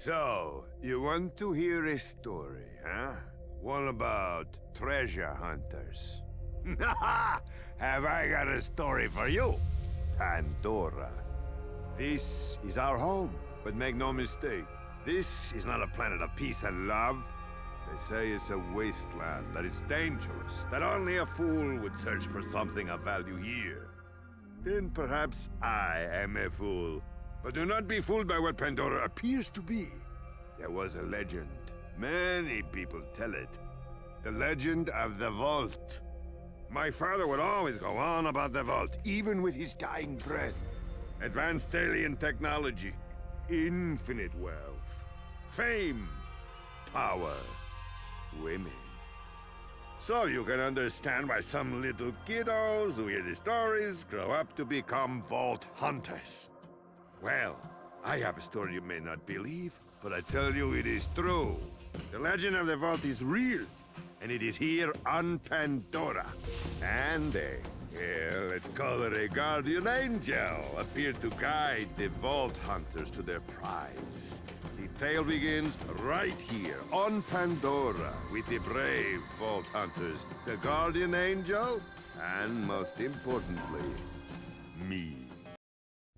So, you want to hear a story, huh? One about treasure hunters. Have I got a story for you? Pandora. This is our home, but make no mistake, this is not a planet of peace and love. They say it's a wasteland, that it's dangerous, that only a fool would search for something of value here. Then perhaps I am a fool. But do not be fooled by what Pandora appears to be. There was a legend. Many people tell it. The legend of the Vault. My father would always go on about the Vault, even with his dying breath. Advanced alien technology, infinite wealth, fame, power, women. So you can understand why some little kiddos who hear the stories grow up to become Vault hunters. Well, I have a story you may not believe, but I tell you it is true. The legend of the Vault is real, and it is here on Pandora. And let's call it a guardian angel, appeared to guide the Vault hunters to their prize. The tale begins right here on Pandora with the brave Vault hunters, the guardian angel, and most importantly, me.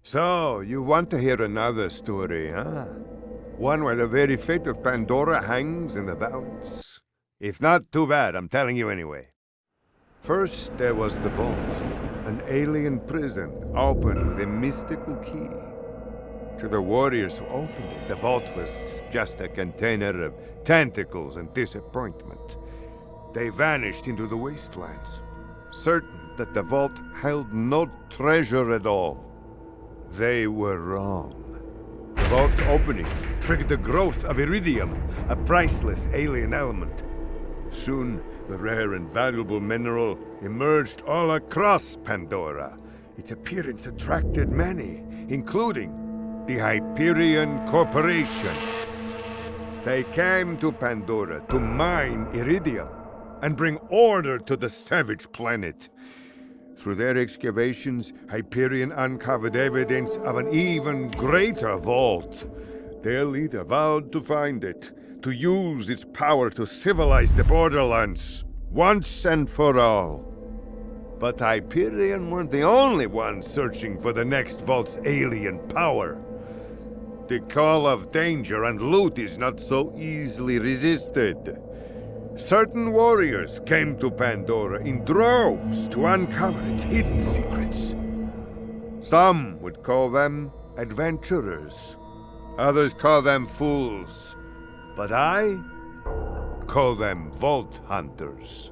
So, you want to hear another story, huh? One where the very fate of Pandora hangs in the balance? If not, too bad, I'm telling you anyway. First, there was the Vault, an alien prison opened with a mystical key. To the warriors who opened it, the Vault was just a container of tentacles and disappointment. They vanished into the wastelands, certain that the Vault held no treasure at all. They were wrong. The Vault's opening triggered the growth of iridium, a priceless alien element. Soon, the rare and valuable mineral emerged all across Pandora. Its appearance attracted many, including the Hyperion Corporation. They came to Pandora to mine iridium and bring order to the savage planet. Through their excavations, Hyperion uncovered evidence of an even greater vault. Their leader vowed to find it, to use its power to civilize the Borderlands, once and for all. But Hyperion weren't the only ones searching for the next vault's alien power. The call of danger and loot is not so easily resisted. Certain warriors came to Pandora in droves to uncover its hidden secrets. Some would call them adventurers. Others call them fools. But I call them Vault hunters.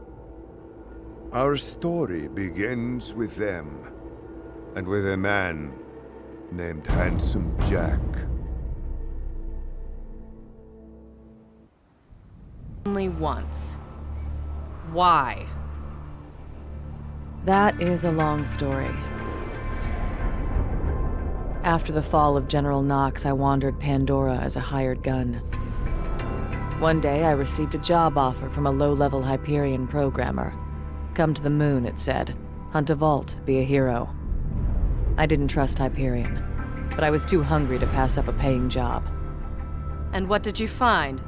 Our story begins with them, and with a man named Handsome Jack. Only once. Why? That is a long story. After the fall of General Knox, I wandered Pandora as a hired gun. One day, I received a job offer from a low-level Hyperion programmer. Come to the moon, it said. Hunt a vault, be a hero. I didn't trust Hyperion, but I was too hungry to pass up a paying job. And what did you find?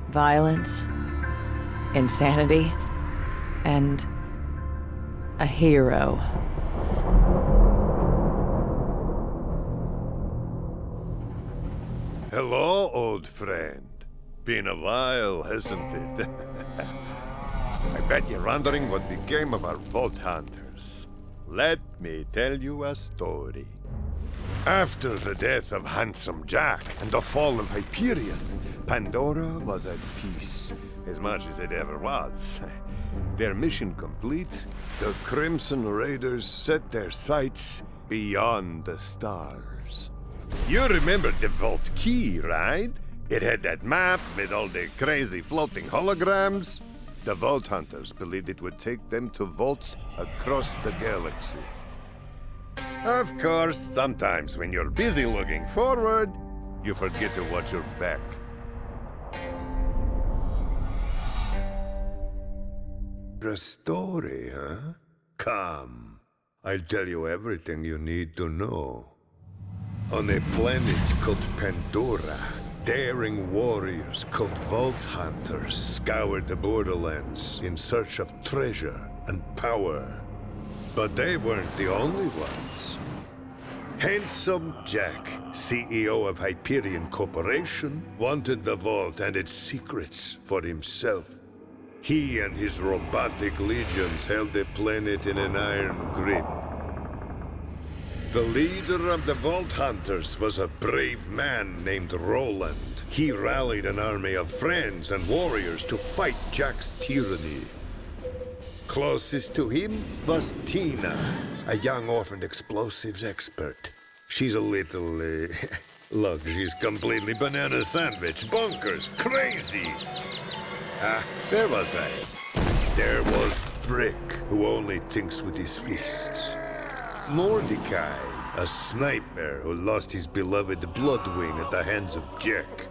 Violence, insanity, and a hero. Hello, old friend. Been a while, hasn't it? I bet you're wondering what became of our Vault hunters. Let me tell you a story. After the death of Handsome Jack and the fall of Hyperion, Pandora was at peace, as much as it ever was. Their mission complete, the Crimson Raiders set their sights beyond the stars. You remember the Vault Key, right? It had that map with all the crazy floating holograms. The Vault hunters believed it would take them to vaults across the galaxy. Of course, sometimes when you're busy looking forward, you forget to watch your back. A story, huh? Come, I'll tell you everything you need to know. On a planet called Pandora, daring warriors called Vault Hunters scoured the Borderlands in search of treasure and power. But they weren't the only ones. Handsome Jack, CEO of Hyperion Corporation, wanted the vault and its secrets for himself. He and his robotic legions held the planet in an iron grip. The leader of the Vault Hunters was a brave man named Roland. He rallied an army of friends and warriors to fight Jack's tyranny. Closest to him was Tina, a young orphaned explosives expert. She's a little, look, she's completely banana sandwich, bonkers, crazy. There was There was Brick, who only thinks with his fists. Mordecai, a sniper who lost his beloved Bloodwing at the hands of Jack.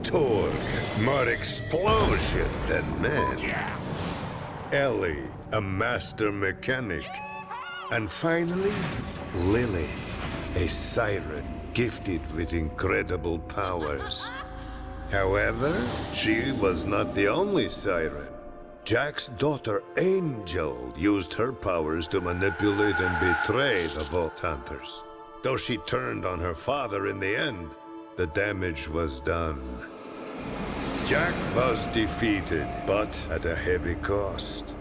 Torg, more explosion than man. Ellie, a master mechanic. And finally, Lilith, a siren gifted with incredible powers. However, she was not the only siren. Jack's daughter, Angel, used her powers to manipulate and betray the Vault Hunters. Though she turned on her father in the end, the damage was done. Jack was defeated, but at a heavy cost.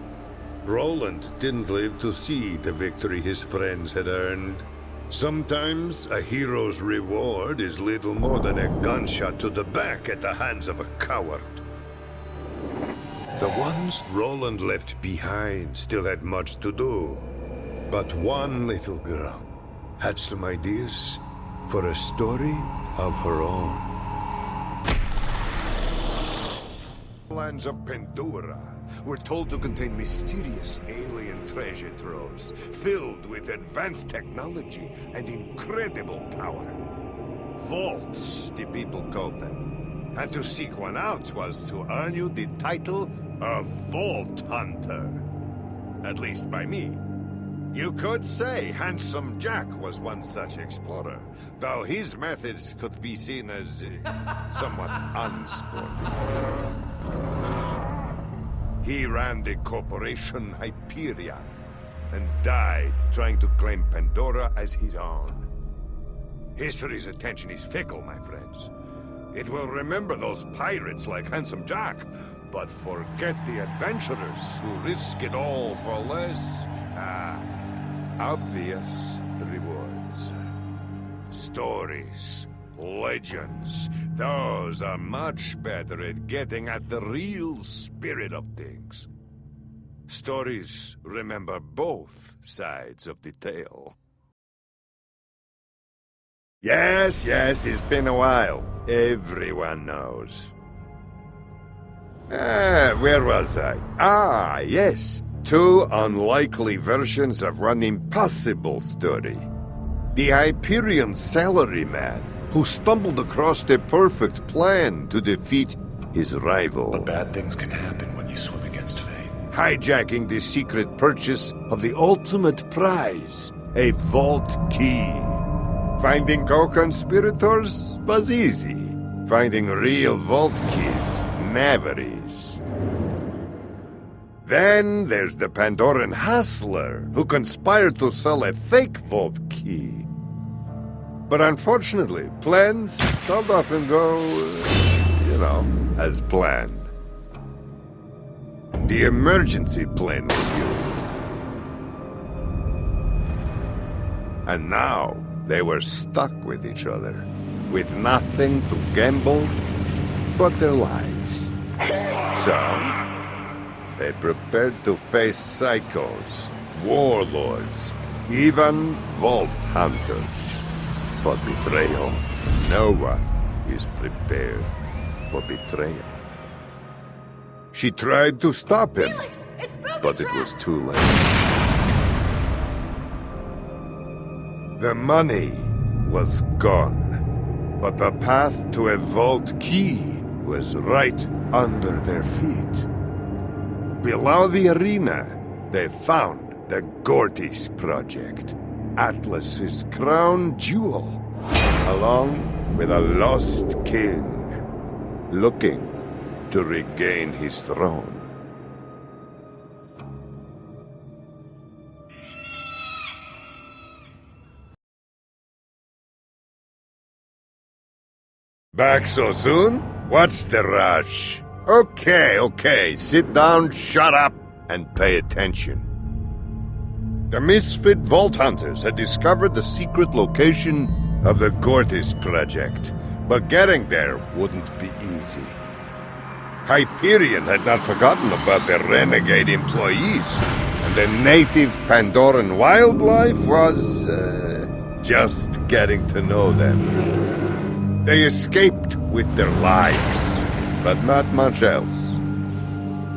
Roland didn't live to see the victory his friends had earned. Sometimes a hero's reward is little more than a gunshot to the back at the hands of a coward. The ones Roland left behind still had much to do. But one little girl had some ideas for a story of her own. Lands of Pandora were told to contain mysterious alien treasure troves filled with advanced technology and incredible power. Vaults, the people called them. And to seek one out was to earn you the title of Vault Hunter. At least by me. You could say Handsome Jack was one such explorer, though his methods could be seen as somewhat unsporting. He ran the corporation Hyperion and died trying to claim Pandora as his own. History's attention is fickle, my friends. It will remember those pirates like Handsome Jack, but forget the adventurers who risk it all for less, obvious rewards. Stories, legends, those are much better at getting at the real spirit of things. Stories remember both sides of the tale. Yes, it's been a while. Everyone knows. Where was I? Yes. Two unlikely versions of one impossible story. The Hyperion salaryman who stumbled across the perfect plan to defeat his rival. But bad things can happen when you swim against fate. Hijacking the secret purchase of the ultimate prize, a vault key. Finding co-conspirators was easy. Finding real vault keys never is. Then there's the Pandoran hustler who conspired to sell a fake vault key. But unfortunately, plans don't often go, as planned. The emergency plan was used. And now they were stuck with each other, with nothing to gamble but their lives. So they prepared to face psychos, warlords, even vault hunters. For betrayal, no one is prepared for betrayal. She tried to stop him, but it was too late. The money was gone, but the path to a vault key was right under their feet. Below the arena, they found the Gortis project, Atlas's crown jewel. along with a lost king, looking to regain his throne. Back so soon? What's the rush? Okay, sit down, shut up, and pay attention. The misfit Vault Hunters had discovered the secret location of the Gortis project, but getting there wouldn't be easy. Hyperion had not forgotten about their renegade employees, and the native Pandoran wildlife was, just getting to know them. They escaped with their lives, but not much else.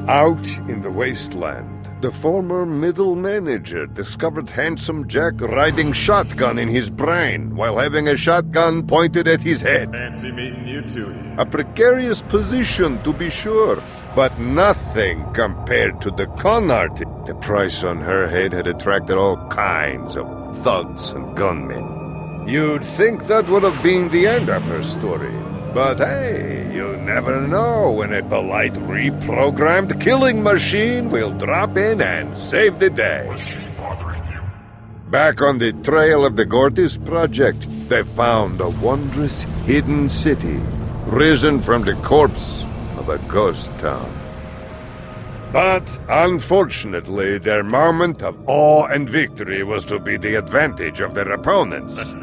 Out in the wasteland, the former middle manager discovered Handsome Jack riding shotgun in his brain while having a shotgun pointed at his head. Fancy meeting you two here. A precarious position, to be sure, but nothing compared to the con artist. The price on her head had attracted all kinds of thugs and gunmen. You'd think that would have been the end of her story. But hey, you never know when a polite reprogrammed killing machine will drop in and save the day. Was she bothering you? Back on the trail of the Gortis project, they found a wondrous hidden city, risen from the corpse of a ghost town. But unfortunately, their moment of awe and victory was to be the advantage of their opponents.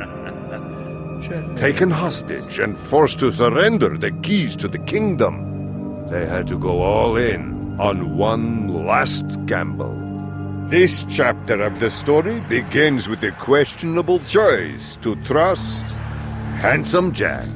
Taken hostage and forced to surrender the keys to the kingdom, they had to go all in on one last gamble. This chapter of the story begins with the questionable choice to trust Handsome Jack.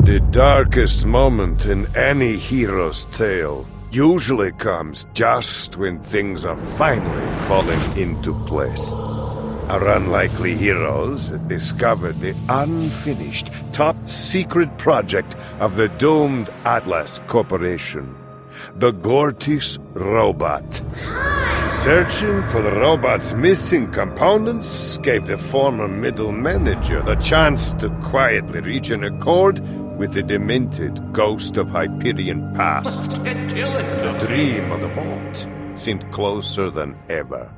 The darkest moment in any hero's tale usually comes just when things are finally falling into place. Our unlikely heroes had discovered the unfinished, top-secret project of the doomed Atlas Corporation, the Gortis robot. Searching for the robot's missing components gave the former middle manager the chance to quietly reach an accord with the demented ghost of Hyperion past. The dream of the vault seemed closer than ever.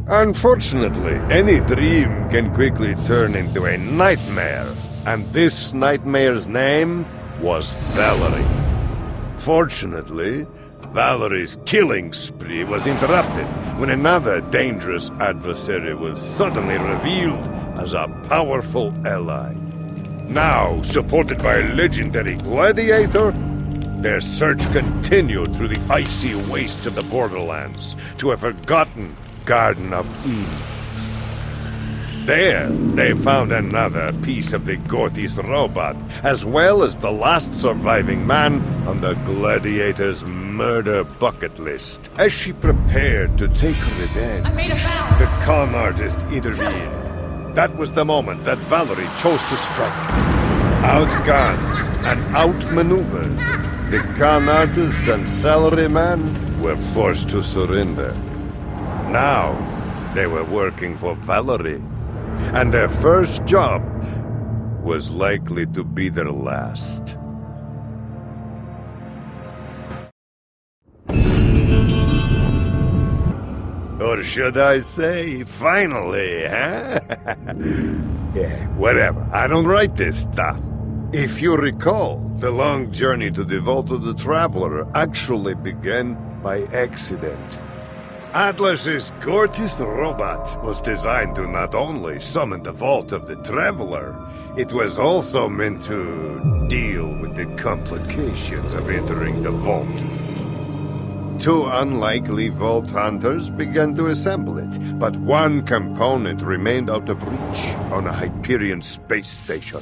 Unfortunately, any dream can quickly turn into a nightmare, and this nightmare's name was Valerie. Fortunately, Valerie's killing spree was interrupted when another dangerous adversary was suddenly revealed as a powerful ally. Now, supported by a legendary gladiator, their search continued through the icy wastes of the Borderlands to a forgotten Garden of Eden. There, they found another piece of the Gortis robot, as well as the last surviving man on the gladiator's murder bucket list. As she prepared to take revenge, the con artist intervened. That was the moment that Valerie chose to strike. Outgunned and outmaneuvered, the con artist and salaryman were forced to surrender. Now, they were working for Valerie, and their first job was likely to be their last. Or should I say, finally, huh? Yeah, whatever. I don't write this stuff. If you recall, the long journey to the Vault of the Traveler actually began by accident. Atlas's Gortis robot was designed to not only summon the Vault of the Traveler, it was also meant to deal with the complications of entering the vault. Two unlikely Vault Hunters began to assemble it, but one component remained out of reach on a Hyperion space station.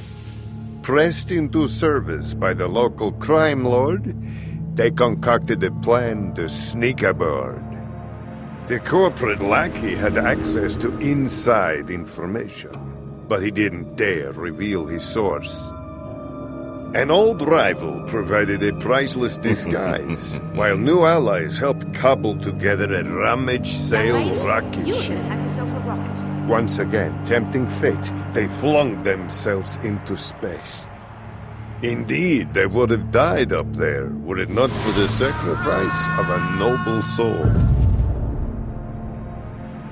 Pressed into service by the local crime lord, they concocted a plan to sneak aboard. The corporate lackey had access to inside information, but he didn't dare reveal his source. An old rival provided a priceless disguise, while new allies helped cobble together a rummage-sale rocket You ship. should have yourself a rocket. Once again, tempting fate, they flung themselves into space. Indeed, they would have died up there were it not for the sacrifice of a noble soul.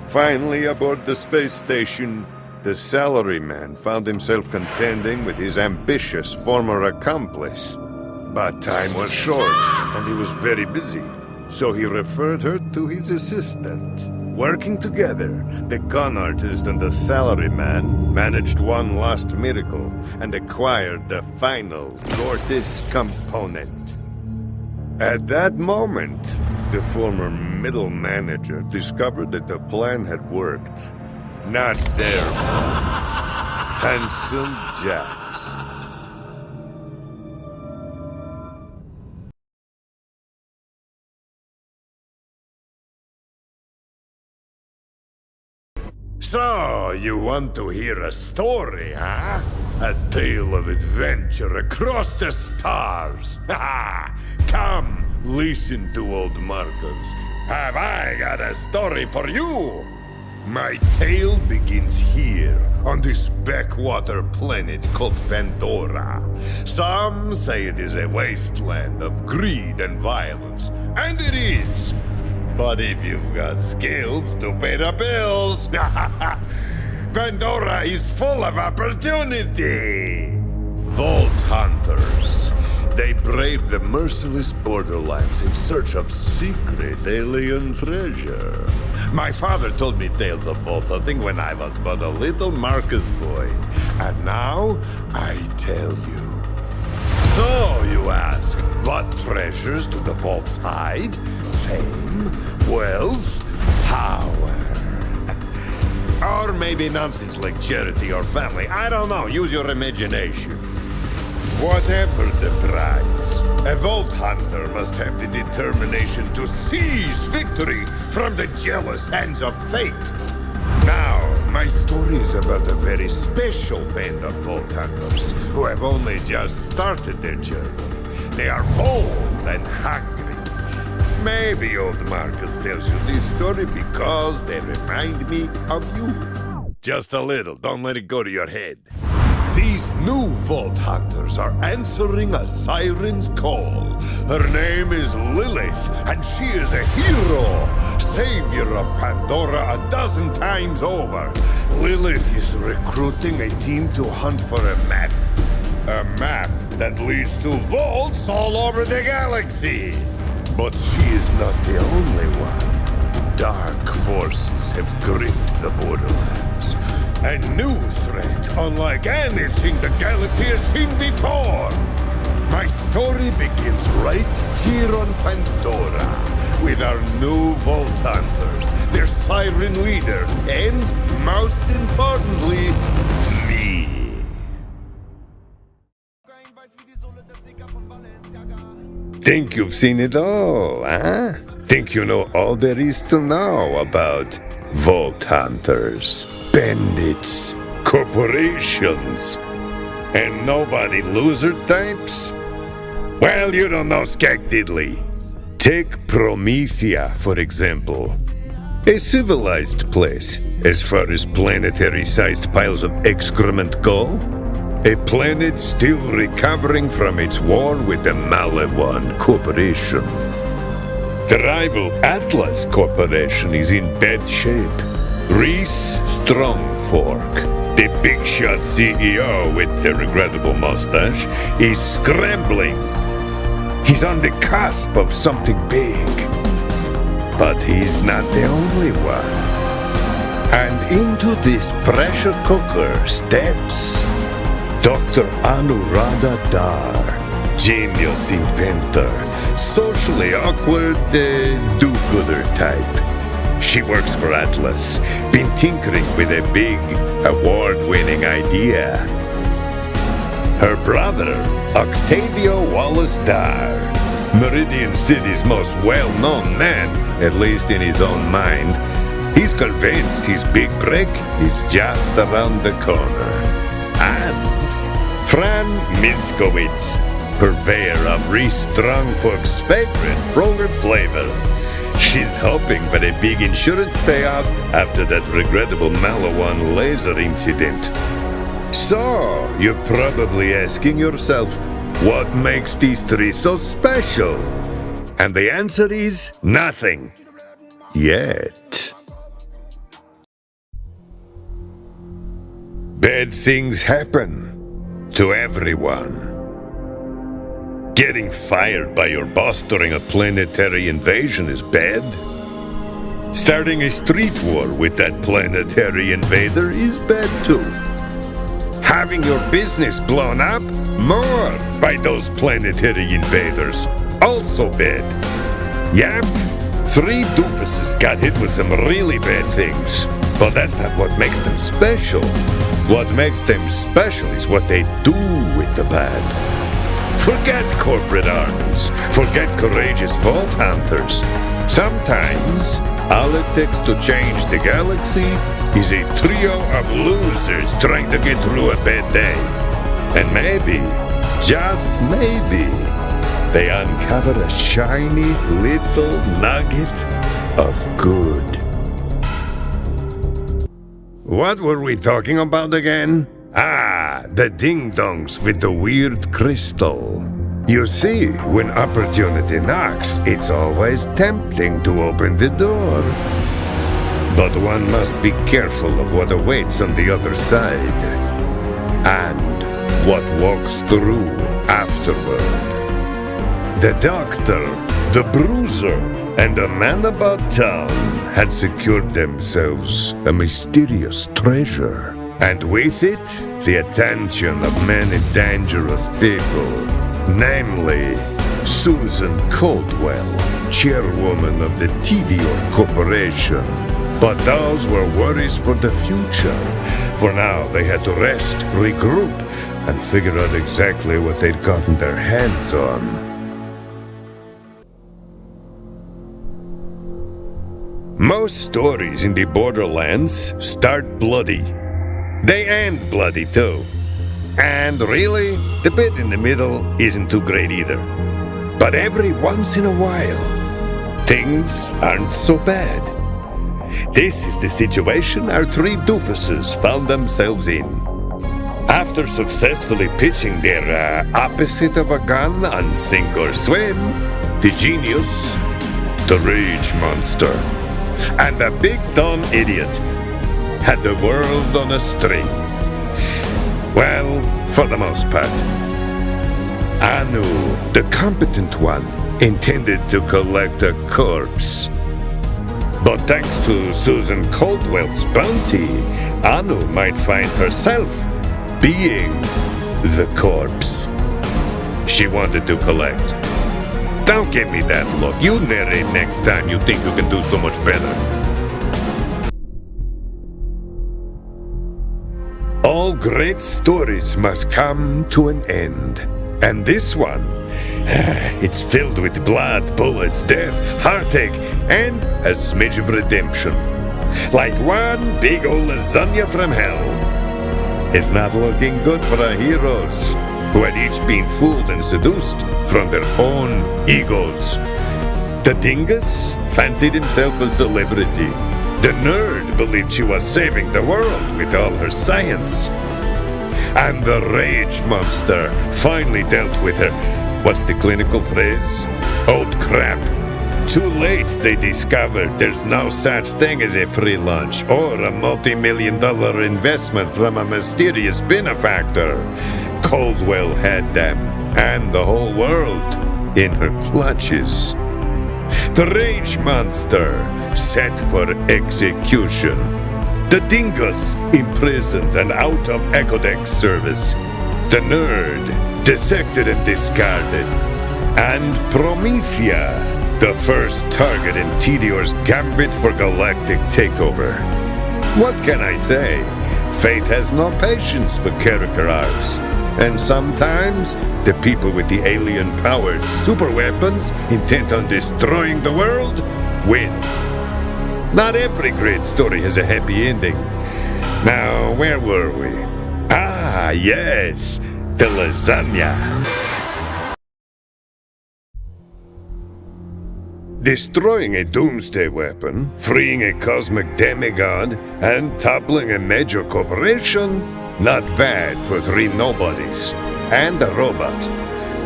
Finally, aboard the space station, the salaryman found himself contending with his ambitious former accomplice. But time was short, and he was very busy, so he referred her to his assistant. Working together, the con artist and the salaryman managed one last miracle and acquired the final Gortis component. At that moment, the former middle manager discovered that the plan had worked. Not their fault. Handsome Jack's. So, you want to hear a story, huh? A tale of adventure across the stars. Come, listen to old Marcus. Have I got a story for you? My tale begins here, on this backwater planet called Pandora. Some say it is a wasteland of greed and violence, and it is. But if you've got skills to pay the bills, Pandora is full of opportunity. Vault hunters. They braved the merciless Borderlands in search of secret alien treasure. My father told me tales of vault hunting when I was but a little Marcus boy. And now, I tell you. So, you ask, what treasures do the vaults hide? Fame, wealth, power. Or maybe nonsense like charity or family. I don't know, use your imagination. Whatever the prize, a vault hunter must have the determination to seize victory from the jealous hands of fate. Now, my story is about a very special band of vault hunters who have only just started their journey. They are bold and hungry. Maybe old Marcus tells you this story because they remind me of you. Just a little, don't let it go to your head. These new vault hunters are answering a siren's call. Her name is Lilith, and she is a hero, savior of Pandora a dozen times over. Lilith is recruiting a team to hunt for a map. A map that leads to vaults all over the galaxy. But she is not the only one. Dark forces have gripped the Borderlands. A new threat, unlike anything the galaxy has seen before. My story begins right here on Pandora, with our new Vault Hunters, their siren leader, and, most importantly, me. Think you've seen it all, huh? Think you know all there is to know about Vault Hunters, bandits, corporations, and nobody loser types? Well, you don't know Skag Diddley. Take Promethea, for example. A civilized place, as far as planetary-sized piles of excrement go. A planet still recovering from its war with the Malewan Corporation. The rival Atlas Corporation is in bad shape. Reese Strongfork, the big-shot CEO with the regrettable mustache, is scrambling. He's on the cusp of something big. But he's not the only one. And into this pressure cooker steps Dr. Anuradha Dar, genius inventor, socially awkward, do-gooder type. She works for Atlas, been tinkering with a big, award-winning idea. Her brother, Octavio Wallace Dar, Meridian City's most well-known man, at least in his own mind, he's convinced his big break is just around the corner. And Fran Miskowitz, purveyor of Restrung folks' favorite Froger flavor. She's hoping for a big insurance payout after that regrettable Malawan laser incident. So, you're probably asking yourself, what makes these three so special? And the answer is nothing. Yet. Bad things happen to everyone. Getting fired by your boss during a planetary invasion is bad. Starting a street war with that planetary invader is bad too. Having your business blown up more by those planetary invaders, also bad. Yep, 3 doofuses got hit with some really bad things. But that's not what makes them special. What makes them special is what they do with the bad. Forget corporate armies. Forget courageous vault hunters. Sometimes, all it takes to change the galaxy is a trio of losers trying to get through a bad day. And maybe, just maybe, they uncover a shiny little nugget of good. What were we talking about again? The ding-dongs with the weird crystal. You see, when opportunity knocks, it's always tempting to open the door. But one must be careful of what awaits on the other side. And what walks through afterward. The doctor, the bruiser, and a man about town had secured themselves a mysterious treasure. And with it, the attention of many dangerous people, namely Susan Caldwell, chairwoman of the TDO Corporation. But those were worries for the future. For now, they had to rest, regroup, and figure out exactly what they'd gotten their hands on. Most stories in the Borderlands start bloody. They end bloody too. And really, the bit in the middle isn't too great either. But every once in a while, things aren't so bad. This is the situation our 3 doofuses found themselves in. After successfully pitching their opposite of a gun on sink or swim, the genius, the rage monster, and the big dumb idiot had the world on a string. Well, for the most part. Anu, the competent one, intended to collect a corpse. But thanks to Susan Caldwell's bounty, Anu might find herself being the corpse she wanted to collect. Don't give me that look. You narrate next time you think you can do so much better. All great stories must come to an end. And this one, it's filled with blood, bullets, death, heartache, and a smidge of redemption. Like one big old lasagna from hell. It's not looking good for our heroes, who had each been fooled and seduced from their own egos. The dingus fancied himself a celebrity. The nerd believed she was saving the world with all her science. And the rage monster finally dealt with her. What's the clinical phrase? Old crap. Too late they discovered there's no such thing as a free lunch or a multi-million-dollar investment from a mysterious benefactor. Caldwell had them, and the whole world, in her clutches. The rage monster set for execution. The dingus imprisoned and out of Ecodex service. The nerd dissected and discarded. And Promethea, the first target in TDO's gambit for galactic takeover. What can I say? Fate has no patience for character arcs. And sometimes, the people with the alien-powered superweapons intent on destroying the world win. Not every great story has a happy ending. Now, where were we? Ah, yes! the lasagna. Destroying a doomsday weapon, freeing a cosmic demigod, and toppling a major corporation? Not bad for 3 nobodies. And a robot.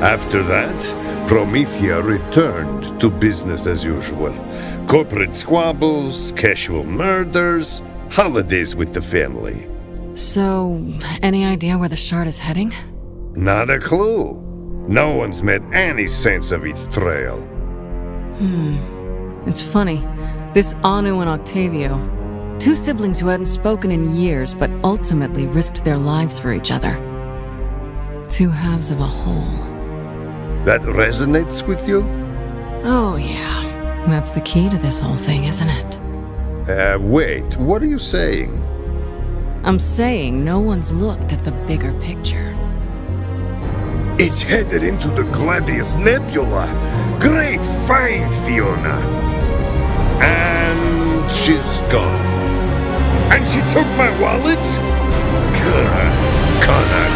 After that, Promethea returned to business as usual. Corporate squabbles, casual murders, holidays with the family. So, any idea where the shard is heading? Not a clue. No one's made any sense of its trail. It's funny. This Anu and Octavio, 2 siblings who hadn't spoken in years, but ultimately risked their lives for each other. 2 halves of a whole. That resonates with you? Oh, yeah. That's the key to this whole thing, isn't it? Wait, what are you saying? I'm saying no one's looked at the bigger picture. It's headed into the Gladius Nebula. Great find, Fiona. And she's gone. And she took my wallet? Connor.